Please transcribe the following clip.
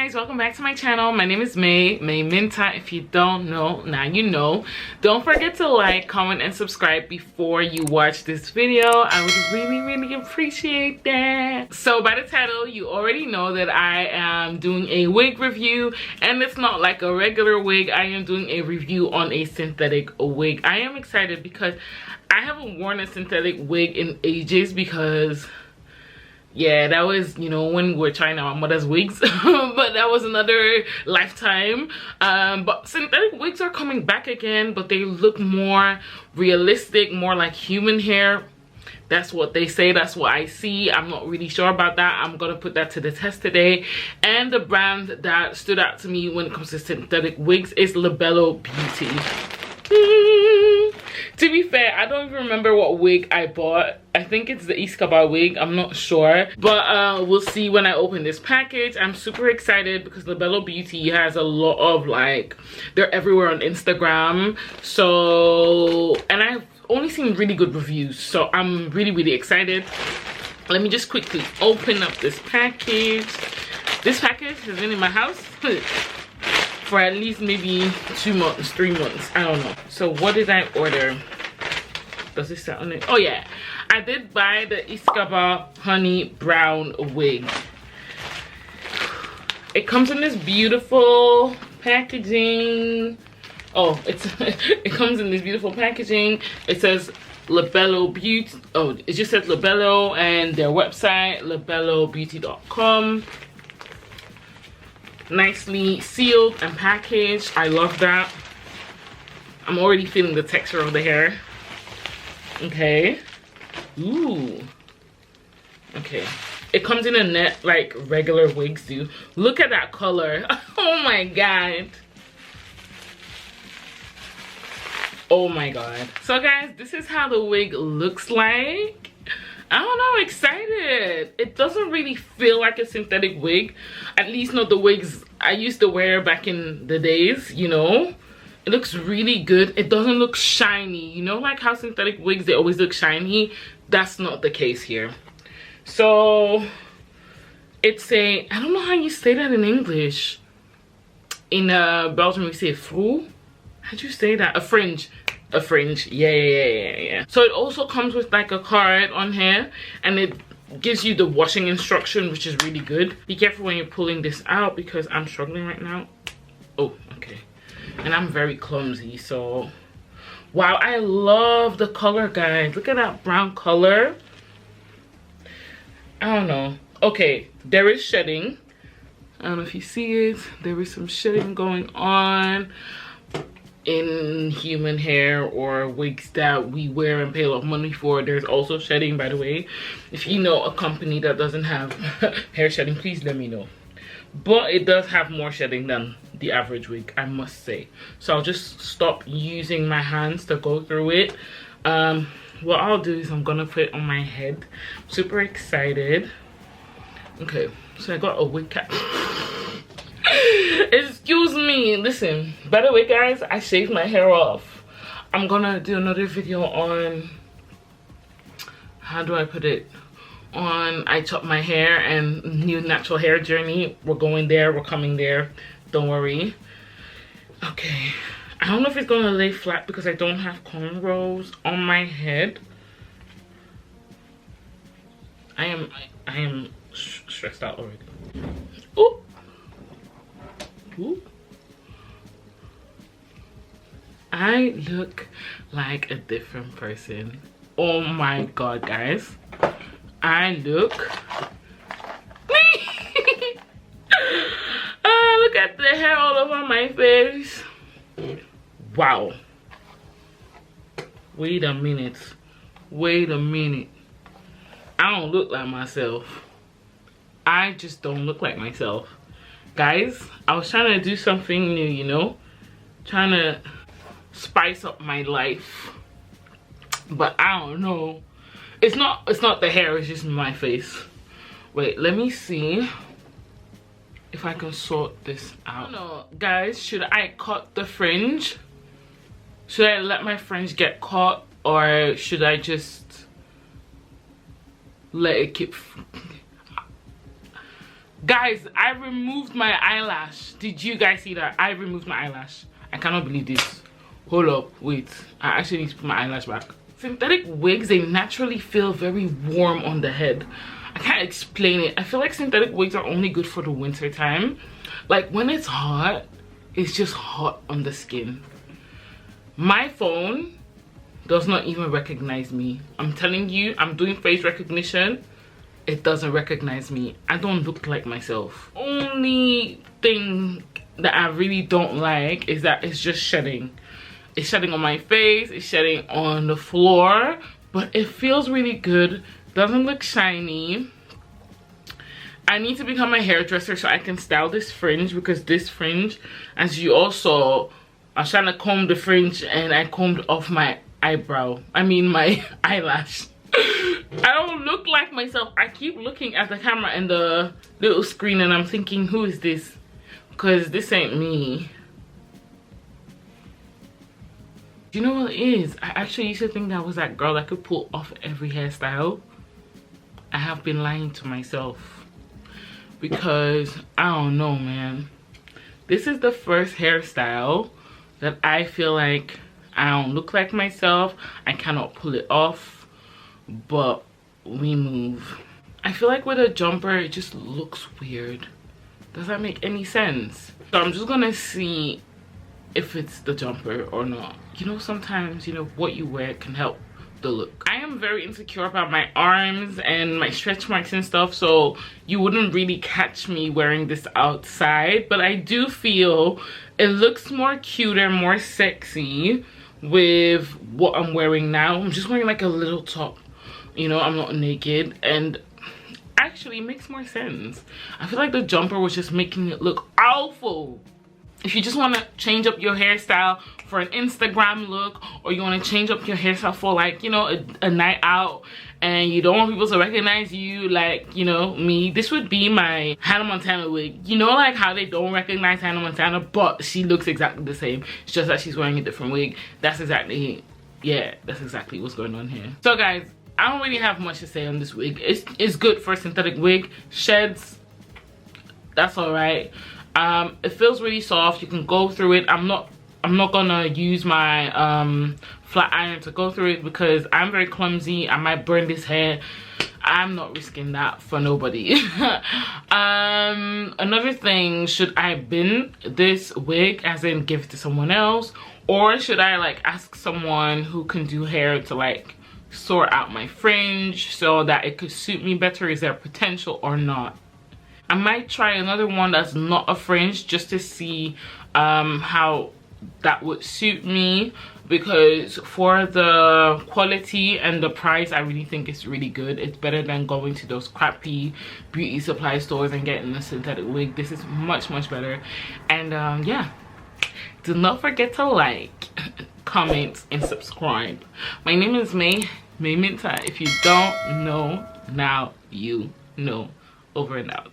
guys, welcome back to my channel. My name is May Minta. If you don't know, now you know. Don't forget to like, comment, and subscribe before you watch this video. I would really appreciate that. So by the title, you already know that I am doing a wig review, and it's not like a regular wig. I am doing a review on a synthetic wig. I am excited because I haven't worn a synthetic wig in ages because yeah, that was, you know, when we were trying our mother's wigs. But that was another lifetime. But synthetic wigs are coming back again, but they look more realistic, more like human hair. That's what they say, that's what I see. I'm not really sure about that. I'm gonna put that to the test today. And the brand that stood out to me when it comes to synthetic wigs is Labello Beauty. To be fair, I don't even remember what wig I bought. I think it's the ISKABA wig, I'm not sure. But we'll see when I open this package. I'm super excited because Labello Beauty has a lot of, like, they're everywhere on Instagram. So, and I've only seen really good reviews. So I'm really excited. Let me just quickly open up this package. This package has been in my house for at least maybe 2 months, 3 months, I don't know. So what did I order? Does it say on it? Oh yeah, I did buy the ISKABA honey brown wig. It comes in this beautiful packaging. Oh, it comes in this beautiful packaging. It says Labello Beauty. Oh, it just says Labello and their website, labellobeauty.com. Nicely sealed and packaged. I love that. I'm already feeling the texture of the hair. Okay. Ooh. Okay. It comes in a net like regular wigs do. Look at that color. Oh my god. Oh my god. So guys, this is how the wig looks like. I don't know, excited. It doesn't really feel like a synthetic wig. At least not the wigs I used to wear back in the days, you know. It looks really good. It doesn't look shiny. You know, like how synthetic wigs, they always look shiny. That's not the case here. So, it's a, I don't know how you say that in English. In Belgium, we say frou. How'd you say that? A fringe. A fringe, yeah. So it also comes with like a card on here, and it gives you the washing instruction, which is really good. Be careful when you're pulling this out because I'm struggling right now. Oh, okay. And I'm very clumsy, so wow, I love the color, guys. Look at that brown color. I don't know. Okay, there is shedding. I don't know if you see it. There is some shedding going on in human hair or wigs that we wear and pay a lot of money for. There's also shedding, by the way. If you know a company that doesn't have hair shedding, please let me know. But it does have more shedding than the average wig, I must say. So I'll just stop using my hands to go through it. What I'll do is I'm gonna put it on my head. Super excited. Okay, so I got a wig cap. Excuse me, listen, by the way guys, I shaved my hair off. I'm gonna do another video on, how do I put it, on I chop my hair and new natural hair journey. We're going there, we're coming there, don't worry. Okay, I don't know if it's gonna lay flat because I don't have cornrows on my head. I am stressed out already. Ooh. Ooh. I look like a different person. Oh my god, guys. I look look at the hair all over my face. Wow. Wait a minute. Wait a minute. I don't look like myself. I just don't look like myself. Guys, I was trying to do something new, you know, trying to spice up my life, but I don't know. It's not the hair, it's just my face. Wait, let me see if I can sort this out. I don't know, guys, should I cut the fringe? Should I let my fringe get caught, or should I just let it keep? Guys, I removed my eyelash. Did you guys see that? I removed my eyelash. I cannot believe this. Hold up, wait. I actually need to put my eyelash back. Synthetic wigs, they naturally feel very warm on the head. I can't explain it. I feel like synthetic wigs are only good for the winter time. Like when it's hot, it's just hot on the skin. My phone does not even recognize me. I'm telling you, I'm doing face recognition. It doesn't recognize me. I don't look like myself. Only thing that I really don't like is that it's just shedding. It's shedding on my face, it's shedding on the floor, but it feels really good. Doesn't look shiny. I need to become a hairdresser so I can style this fringe, because this fringe, as you all saw, I was trying to comb the fringe and I combed off my eyebrow. I mean my eyelash. I don't look like myself. I keep looking at the camera and the little screen and I'm thinking, who is this? Because this ain't me. You know what it is? I actually used to think that I was that girl that could pull off every hairstyle. I have been lying to myself. Because, I don't know, man. This is the first hairstyle that I feel like I don't look like myself. I cannot pull it off. But we move. I feel like with a jumper, it just looks weird. Does that make any sense? So I'm just gonna see if it's the jumper or not. You know, sometimes, you know, what you wear can help the look. I am very insecure about my arms and my stretch marks and stuff, so you wouldn't really catch me wearing this outside, but I do feel it looks more cuter, more sexy with what I'm wearing now. I'm just wearing like a little top, you know, I'm not naked, and actually it makes more sense. I feel like the jumper was just making it look awful. If you just want to change up your hairstyle for an Instagram look, or you want to change up your hairstyle for like, you know, a night out, and you don't want people to recognize you like, you know, me, this would be my Hannah Montana wig. You know, like how they don't recognize Hannah Montana, but she looks exactly the same. It's just that she's wearing a different wig. That's exactly, yeah, that's exactly what's going on here. So guys, I don't really have much to say on this wig. It's good for a synthetic wig. Sheds, that's all right. It feels really soft. You can go through it. I'm not gonna use my flat iron to go through it because I'm very clumsy. I might burn this hair. I'm not risking that for nobody. Another thing, should I bin this wig, as in give it to someone else, or should I like ask someone who can do hair to like sort out my fringe so that it could suit me better? Is there potential or not? I might try another one that's not a fringe just to see how that would suit me, because for the quality and the price, I really think it's really good. It's better than going to those crappy beauty supply stores and getting a synthetic wig. This is much better. And yeah, do not forget to like, comment, and subscribe. My name is May Minta. If you don't know, now you know. Over and out.